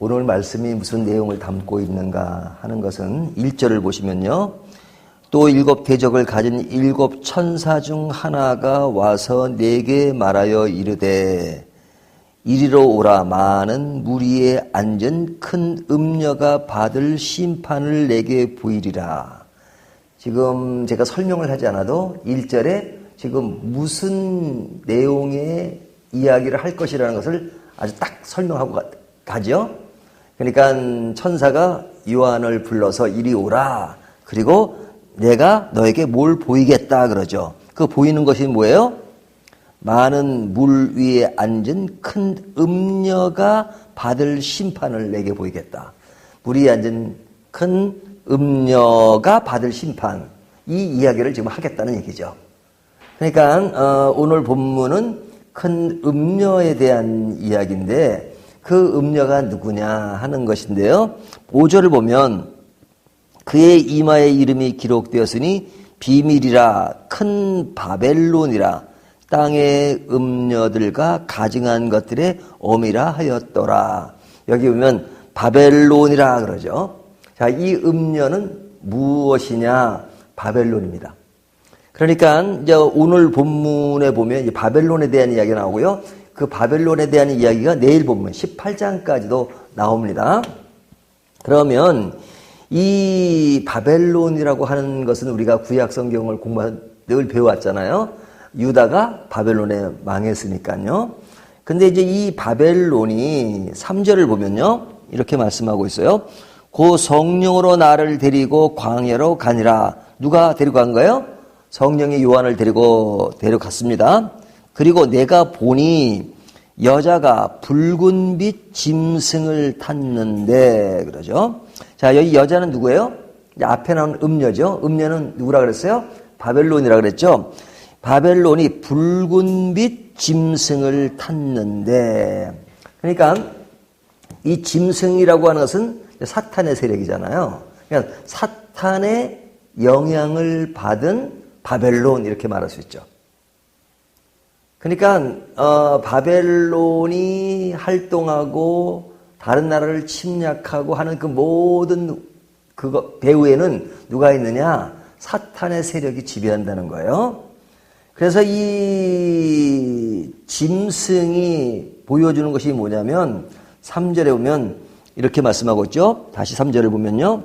오늘 말씀이 무슨 내용을 담고 있는가 하는 것은 1절을 보시면요. 또 7 대적을 가진 7 천사 중 하나가 와서 내게 말하여 이르되 이리로 오라. 많은 무리에 앉은 큰 음녀가 받을 심판을 내게 보이리라. 지금 제가 설명을 하지 않아도 1절에 지금 무슨 내용의 이야기를 할 것이라는 것을 아주 딱 설명하고 가죠. 그러니까 천사가 요한을 불러서 이리 오라. 그리고 내가 너에게 뭘 보이겠다 그러죠. 그 보이는 것이 뭐예요? 많은 물 위에 앉은 큰 음녀가 받을 심판을 내게 보이겠다. 물 위에 앉은 큰 음녀가 받을 심판, 이 이야기를 지금 하겠다는 얘기죠. 그러니까 오늘 본문은 큰 음녀에 대한 이야기인데 그 음녀가 누구냐 하는 것인데요. 5절을 보면 그의 이마에 이름이 기록되었으니 비밀이라 큰 바벨론이라 땅의 음녀들과 가증한 것들의 어미라 하였더라. 여기 보면 바벨론이라 그러죠. 자, 이 음녀는 무엇이냐? 바벨론입니다. 그러니까 이제 오늘 본문에 보면 이제 바벨론에 대한 이야기가 나오고요. 그 바벨론에 대한 이야기가 내일 본문 18장까지도 나옵니다. 그러면 이 바벨론이라고 하는 것은 우리가 구약 성경을 공부할 늘 배워왔잖아요. 유다가 바벨론에 망했으니까요. 근데 이제 이 바벨론이 3절을 보면요. 이렇게 말씀하고 있어요. 그 성령으로 나를 데리고 광야로 가니라. 누가 데리고 간 거예요? 성령이 요한을 데리고 데려갔습니다. 그리고 내가 보니 여자가 붉은 빛 짐승을 탔는데 그러죠. 자, 여기 여자는 누구예요? 앞에 나온 음녀죠. 음녀는 누구라 그랬어요? 바벨론이라 그랬죠. 바벨론이 붉은 빛 짐승을 탔는데, 그러니까 이 짐승이라고 하는 것은 사탄의 세력이잖아요. 그러니까 사탄의 영향을 받은 바벨론 이렇게 말할 수 있죠. 그러니까 바벨론이 활동하고 다른 나라를 침략하고 하는 그 모든 그거 배후에는 누가 있느냐? 사탄의 세력이 지배한다는 거예요. 그래서 이 짐승이 보여주는 것이 뭐냐면 3절에 보면 이렇게 말씀하고 있죠. 다시 3절을 보면요.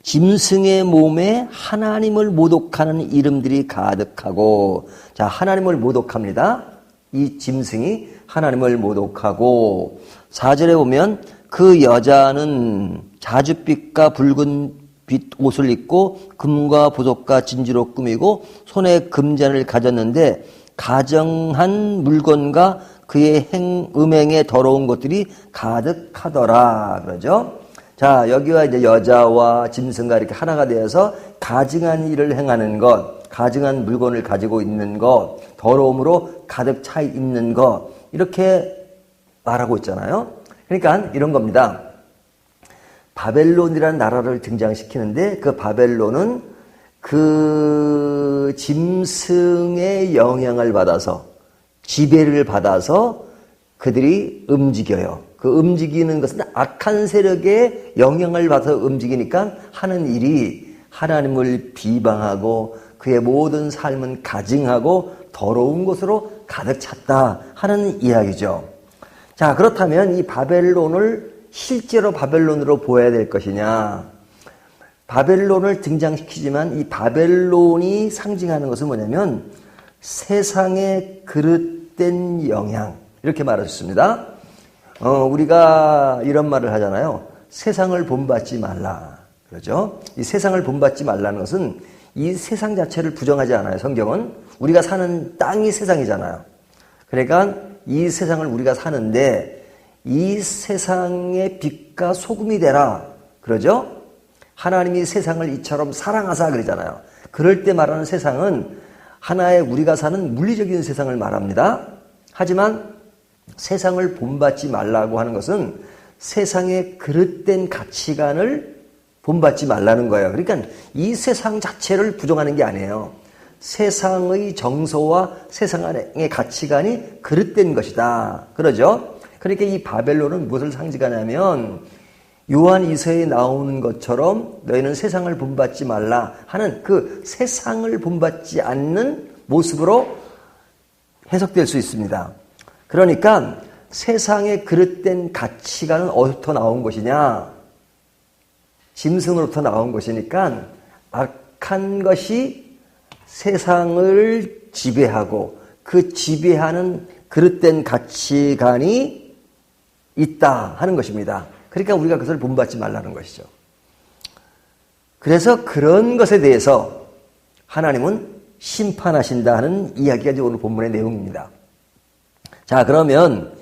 짐승의 몸에 하나님을 모독하는 이름들이 가득하고, 자, 하나님을 모독합니다. 이 짐승이 하나님을 모독하고, 4절에 보면 그 여자는 자줏빛과 붉은 빛 옷을 입고 금과 보석과 진주로 꾸미고 손에 금잔을 가졌는데 가정한 물건과 그의 음행에 더러운 것들이 가득하더라 그러죠. 자, 여기와 이제 여자와 짐승과 이렇게 하나가 되어서 가증한 일을 행하는 것, 가증한 물건을 가지고 있는 것, 더러움으로 가득 차 있는 것, 이렇게 말하고 있잖아요. 그러니까 이런 겁니다. 바벨론이라는 나라를 등장시키는데 그 바벨론은 그 짐승의 영향을 받아서, 지배를 받아서 그들이 움직여요. 그 움직이는 것은 악한 세력의 영향을 받아서 움직이니까 하는 일이 하나님을 비방하고 그의 모든 삶은 가증하고 더러운 것으로 가득 찼다 하는 이야기죠. 자, 그렇다면 이 바벨론을 실제로 바벨론으로 보아야 될 것이냐? 바벨론을 등장시키지만 이 바벨론이 상징하는 것은 뭐냐면 세상의 그릇된 영향, 이렇게 말하셨습니다. 우리가 이런 말을 하잖아요. 세상을 본받지 말라. 그러죠? 이 세상을 본받지 말라는 것은 이 세상 자체를 부정하지 않아요. 성경은 우리가 사는 땅이 세상이잖아요. 그러니까 이 세상을 우리가 사는데 이 세상의 빛과 소금이 되라. 그러죠? 하나님이 세상을 이처럼 사랑하사 그러잖아요. 그럴 때 말하는 세상은 하나의 우리가 사는 물리적인 세상을 말합니다. 하지만 세상을 본받지 말라고 하는 것은 세상의 그릇된 가치관을 본받지 말라는 거예요. 그러니까 이 세상 자체를 부정하는 게 아니에요. 세상의 정서와 세상의 가치관이 그릇된 것이다. 그러죠? 그러니까 이 바벨론은 무엇을 상징하냐면 요한 이서에 나오는 것처럼 너희는 세상을 본받지 말라 하는 그 세상을 본받지 않는 모습으로 해석될 수 있습니다. 그러니까 세상의 그릇된 가치관은 어디부터 나온 것이냐? 짐승으로부터 나온 것이니까 악한 것이 세상을 지배하고 그 지배하는 그릇된 가치관이 있다 하는 것입니다. 그러니까 우리가 그것을 본받지 말라는 것이죠. 그래서 그런 것에 대해서 하나님은 심판하신다 하는 이야기가 이제 오늘 본문의 내용입니다. 자, 그러면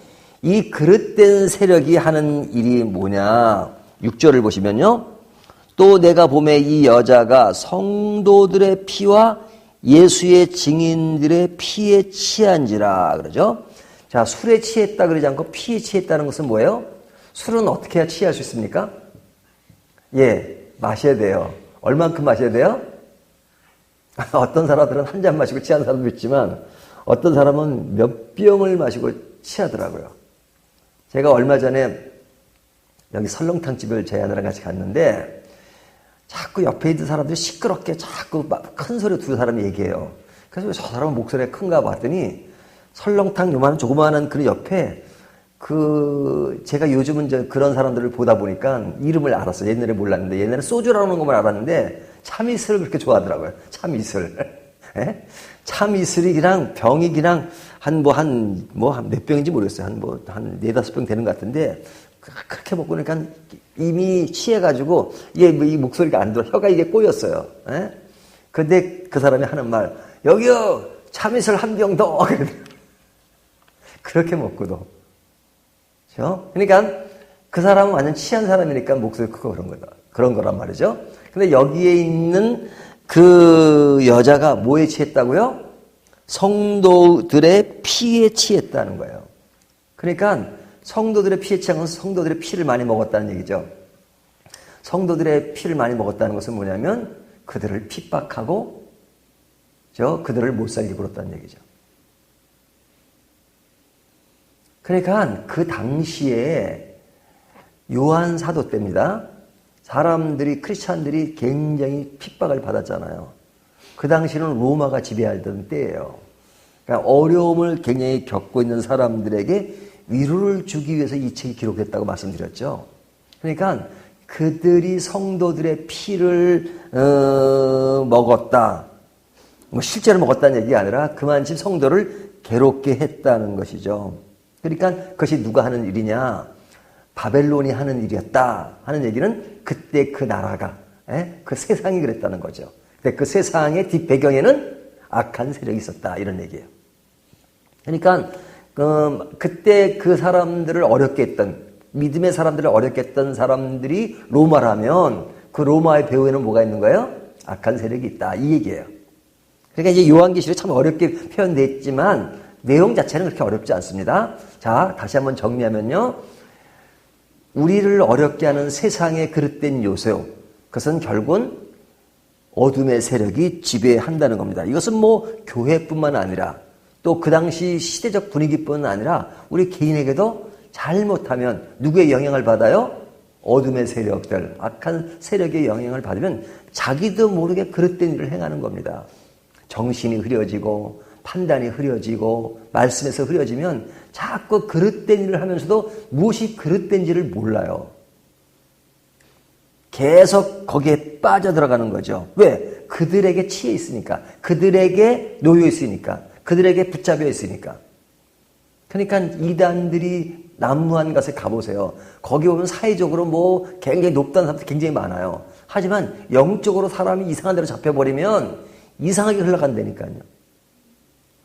이 그릇된 세력이 하는 일이 뭐냐? 6절을 보시면요. 또 내가 보매 이 여자가 성도들의 피와 예수의 증인들의 피에 취한지라 그러죠. 자, 술에 취했다 그러지 않고 피에 취했다는 것은 뭐예요? 술은 어떻게 해야 취할 수 있습니까? 예, 마셔야 돼요. 얼만큼 마셔야 돼요? 어떤 사람들은 한 잔 마시고 취한 사람도 있지만 어떤 사람은 몇 병을 마시고 취하더라고요. 제가 얼마 전에 여기 설렁탕 집을 제 아내랑 같이 갔는데 자꾸 옆에 있는 사람들이 시끄럽게 자꾸 큰 소리로 두 사람이 얘기해요. 그래서 저 사람은 목소리가 큰가 봤더니 설렁탕 요만한 조그마한 그 옆에 제가 요즘은 그런 사람들을 보다 보니까 이름을 알았어요. 옛날에 몰랐는데 옛날에 소주라는 것만 알았는데 참이슬을 그렇게 좋아하더라고요. 참이슬. 예? 참이슬이 그냥 병이 그냥 한 몇 병인지 모르겠어요. 한 4-5병 되는 것 같은데 그렇게 먹고 그러니까 이미 취해가지고 이 목소리가 안 들어. 혀가 이게 꼬였어요. 예? 근데 그 사람이 하는 말, 여기요! 참이슬 한 병 더! 그렇게 먹고도. 그렇죠? 그러니까 그 사람은 완전 취한 사람이니까 목소리 크고 그런 거란 말이죠. 근데 여기에 있는 그 여자가 뭐에 취했다고요? 성도들의 피에 취했다는 거예요. 그러니까 성도들의 피에 취한 것은 성도들의 피를 많이 먹었다는 얘기죠. 성도들의 피를 많이 먹었다는 것은 뭐냐면 그들을 핍박하고 그들을 못 살게 굴었다는 얘기죠. 그러니까 그 당시에 요한 사도 때입니다. 크리스찬들이 굉장히 핍박을 받았잖아요. 그 당시는 로마가 지배하던 때예요. 그러니까 어려움을 굉장히 겪고 있는 사람들에게 위로를 주기 위해서 이 책이 기록됐다고 말씀드렸죠. 그러니까 그들이 성도들의 피를 먹었다. 실제로 먹었다는 얘기가 아니라 그만큼 성도를 괴롭게 했다는 것이죠. 그러니까 그것이 누가 하는 일이냐? 바벨론이 하는 일이었다 하는 얘기는 그때 그 나라가, 그 세상이 그랬다는 거죠. 근데 그 세상의 뒷배경에는 악한 세력이 있었다 이런 얘기예요. 그러니까 그때 그 사람들을 어렵게 했던, 믿음의 사람들을 어렵게 했던 사람들이 로마라면 그 로마의 배후에는 뭐가 있는 거예요? 악한 세력이 있다 이 얘기예요. 그러니까 이제 요한계시록이 참 어렵게 표현됐지만 내용 자체는 그렇게 어렵지 않습니다. 자, 다시 한번 정리하면요. 우리를 어렵게 하는 세상의 그릇된 요소, 그것은 결국은 어둠의 세력이 지배한다는 겁니다. 이것은 교회뿐만 아니라 또 그 당시 시대적 분위기뿐만 아니라 우리 개인에게도 잘못하면 누구의 영향을 받아요? 어둠의 세력들, 악한 세력의 영향을 받으면 자기도 모르게 그릇된 일을 행하는 겁니다. 정신이 흐려지고 판단이 흐려지고 말씀에서 흐려지면 자꾸 그릇된 일을 하면서도 무엇이 그릇된지를 몰라요. 계속 거기에 빠져들어가는 거죠. 왜? 그들에게 취해 있으니까. 그들에게 놓여 있으니까. 그들에게 붙잡혀 있으니까. 그러니까 이단들이 난무한 곳에 가보세요. 거기 오면 사회적으로 굉장히 높다는 사람들이 굉장히 많아요. 하지만 영적으로 사람이 이상한 데로 잡혀버리면 이상하게 흘러간다니까요.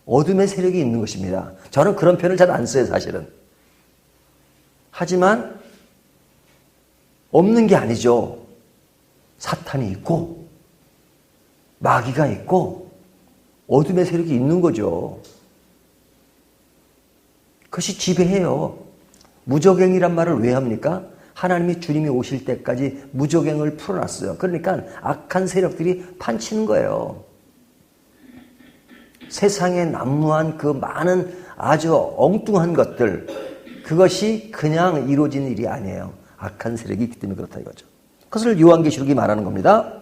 어둠의 세력이 있는 것입니다. 저는 그런 표현을 잘 안 써요, 사실은. 하지만 없는 게 아니죠. 사탄이 있고 마귀가 있고 어둠의 세력이 있는 거죠. 그것이 지배해요. 무저갱이란 말을 왜 합니까? 하나님이 주님이 오실 때까지 무저갱을 풀어놨어요. 그러니까 악한 세력들이 판치는 거예요. 세상에 난무한 그 많은 아주 엉뚱한 것들, 그것이 그냥 이루어지는 일이 아니에요. 악한 세력이 있기 때문에 그렇다 이거죠. 그것을 요한계시록이 말하는 겁니다.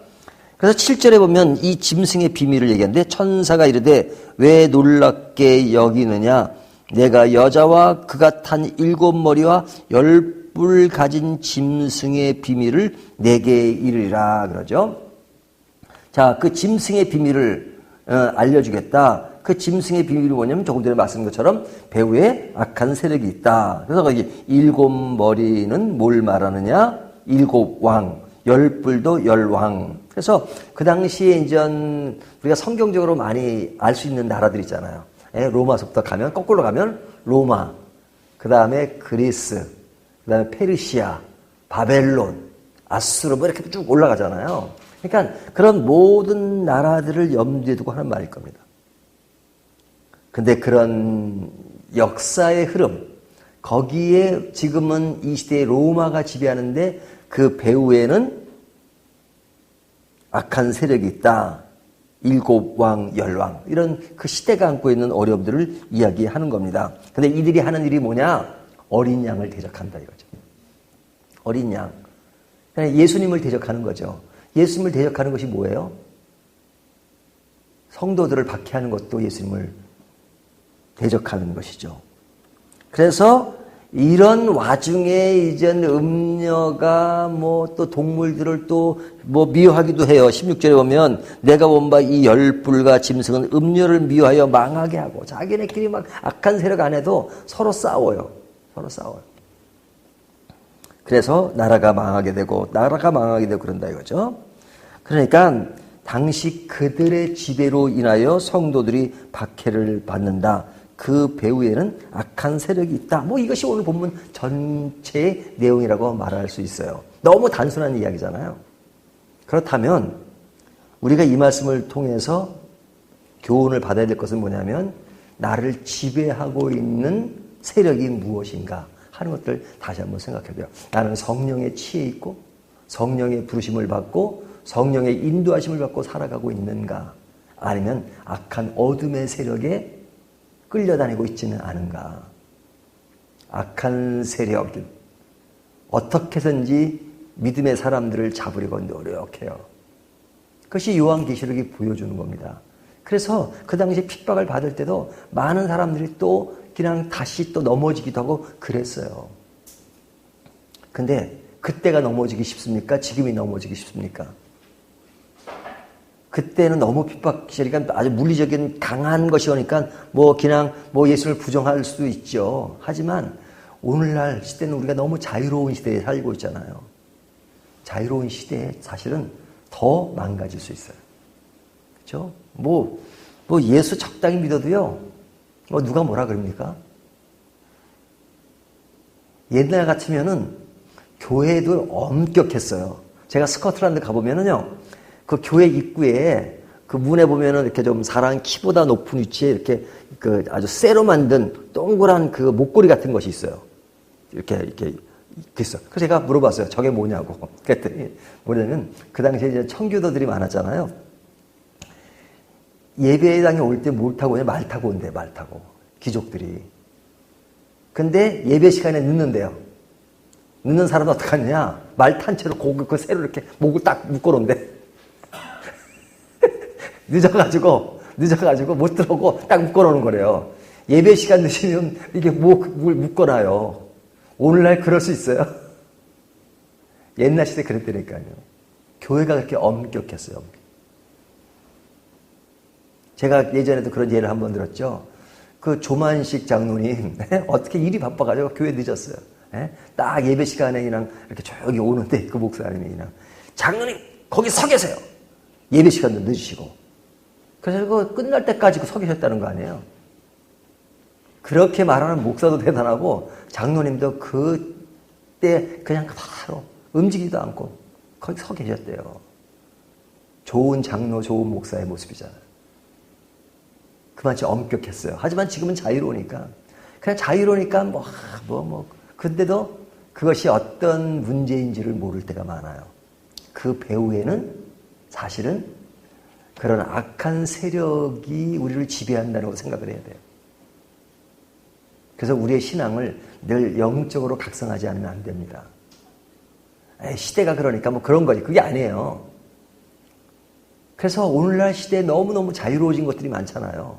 그래서 7절에 보면 이 짐승의 비밀을 얘기하는데 천사가 이르되 왜 놀랍게 여기느냐 내가 여자와 그가 탄 7머리와 10뿔 가진 짐승의 비밀을 내게 이르리라 그러죠. 자, 그 짐승의 비밀을 알려주겠다. 그 짐승의 비밀이 뭐냐면 조금 전에 말씀드린 것처럼 배후에 악한 세력이 있다. 그래서 거기 7머리는 뭘 말하느냐? 7왕, 10뿔도 10왕. 그래서 그 당시에 이제 우리가 성경적으로 많이 알 수 있는 나라들 있잖아요. 로마서부터 가면 거꾸로 가면 로마, 그 다음에 그리스, 그 다음에 페르시아, 바벨론, 아수르 뭐 이렇게 쭉 올라가잖아요. 그러니까 그런 모든 나라들을 염두에 두고 하는 말일 겁니다. 근데 그런 역사의 흐름, 거기에 지금은 이 시대의 로마가 지배하는데 그 배후에는 악한 세력이 있다. 7왕, 10왕. 이런 그 시대가 안고 있는 어려움들을 이야기하는 겁니다. 근데 이들이 하는 일이 뭐냐? 어린 양을 대적한다 이거죠. 어린 양. 그냥 예수님을 대적하는 거죠. 예수님을 대적하는 것이 뭐예요? 성도들을 박해하는 것도 예수님을 대적하는 것이죠. 그래서 이런 와중에 이제 음녀가 뭐 또 동물들을 또 뭐 미워하기도 해요. 16절에 보면 내가 본 바 이 10뿔과 짐승은 음녀를 미워하여 망하게 하고 자기네끼리 막 악한 세력 안에도 서로 싸워요. 서로 싸워요. 그래서 나라가 망하게 되고 그런다 이거죠. 그러니까 당시 그들의 지배로 인하여 성도들이 박해를 받는다. 그 배후에는 악한 세력이 있다. 뭐 이것이 오늘 본문 전체의 내용이라고 말할 수 있어요. 너무 단순한 이야기잖아요. 그렇다면 우리가 이 말씀을 통해서 교훈을 받아야 될 것은 뭐냐면 나를 지배하고 있는 세력이 무엇인가 하는 것들 다시 한번 생각해야 돼요. 나는 성령에 취해 있고 성령의 부르심을 받고 성령의 인도하심을 받고 살아가고 있는가, 아니면 악한 어둠의 세력에 끌려다니고 있지는 않은가. 악한 세력은 어떻게 해서든지 믿음의 사람들을 잡으려고 노력해요. 그것이 요한계시록이 보여주는 겁니다. 그래서 그 당시에 핍박을 받을 때도 많은 사람들이 또 그냥 다시 또 넘어지기도 하고 그랬어요. 근데 그때가 넘어지기 쉽습니까? 지금이 넘어지기 쉽습니까? 그때는 너무 핍박 시절이니까 아주 물리적인 강한 것이 오니까 뭐 그냥 뭐 예수를 부정할 수도 있죠. 하지만 오늘날 시대는 우리가 너무 자유로운 시대에 살고 있잖아요. 자유로운 시대에 사실은 더 망가질 수 있어요. 그렇죠? 뭐 예수 적당히 믿어도요. 뭐 누가 뭐라 그럽니까? 옛날 같으면은 교회도 엄격했어요. 제가 스코틀랜드 가보면은요. 그 교회 입구에 그 문에 보면은 이렇게 좀 사람 키보다 높은 위치에 이렇게 그 아주 쇠로 만든 동그란 그 목걸이 같은 것이 있어요. 이렇게 있어. 그래서 제가 물어봤어요. 저게 뭐냐고. 그랬더니 뭐냐면 그 당시에 이제 청교도들이 많았잖아요. 예배당에 올 때 뭘 타고 오냐? 말 타고 온대. 말 타고. 귀족들이. 근데 예배 시간에 늦는데요. 늦는 사람은 어떡하느냐? 말 탄 채로 그 쇠로 이렇게 목을 딱 묶어놓은대. 늦어가지고 못 들어오고 딱 묶어놓는 거래요. 예배 시간 늦으면 이게 목을 묶어놔요. 오늘날 그럴 수 있어요? 옛날 시대 그랬다니까요. 교회가 그렇게 엄격했어요. 제가 예전에도 그런 예를 한번 들었죠. 그 조만식 장로님 어떻게 일이 바빠가지고 교회 늦었어요. 딱 예배 시간에 그냥 이렇게 조용히 오는데 그 목사님이 그냥 장로님 거기 서 계세요. 예배 시간도 늦으시고. 그래서 그 끝날 때까지 서 계셨다는 거 아니에요. 그렇게 말하는 목사도 대단하고 장로님도 그때 그냥 바로 움직이지도 않고 거기 서 계셨대요. 좋은 장로, 좋은 목사의 모습이잖아요. 그만치 엄격했어요. 하지만 지금은 자유로우니까 그냥 자유로우니까 근데도 그것이 어떤 문제인지를 모를 때가 많아요. 그 배후에는 사실은 그런 악한 세력이 우리를 지배한다고 생각을 해야 돼요. 그래서 우리의 신앙을 늘 영적으로 각성하지 않으면 안 됩니다. 시대가 그러니까 뭐 그런 거지. 그게 아니에요. 그래서 오늘날 시대에 너무너무 자유로워진 것들이 많잖아요.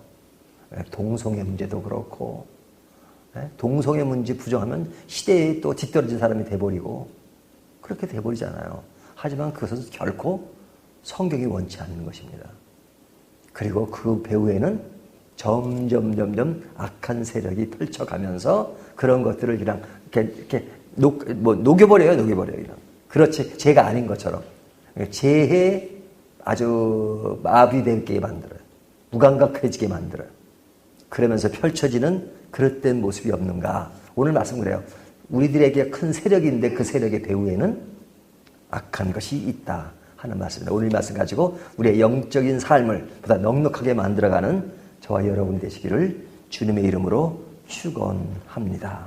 동성애 문제도 그렇고, 동성애 문제 부정하면 시대에 또 뒤떨어진 사람이 돼버리고, 그렇게 돼버리잖아요. 하지만 그것은 결코 성경이 원치 않는 것입니다. 그리고 그 배후에는 점점 악한 세력이 펼쳐가면서 그런 것들을 그냥 이렇게 녹여버려요. 그냥. 그렇지. 죄가 아닌 것처럼. 죄에 아주 마비되게 만들어요. 무감각해지게 만들어요. 그러면서 펼쳐지는 그릇된 모습이 없는가. 오늘 말씀 그래요. 우리들에게 큰 세력이 있는데 그 세력의 배후에는 악한 것이 있다 하는 말씀입니다. 오늘 말씀 가지고 우리의 영적인 삶을 보다 넉넉하게 만들어가는 저와 여러분 되시기를 주님의 이름으로 축원합니다.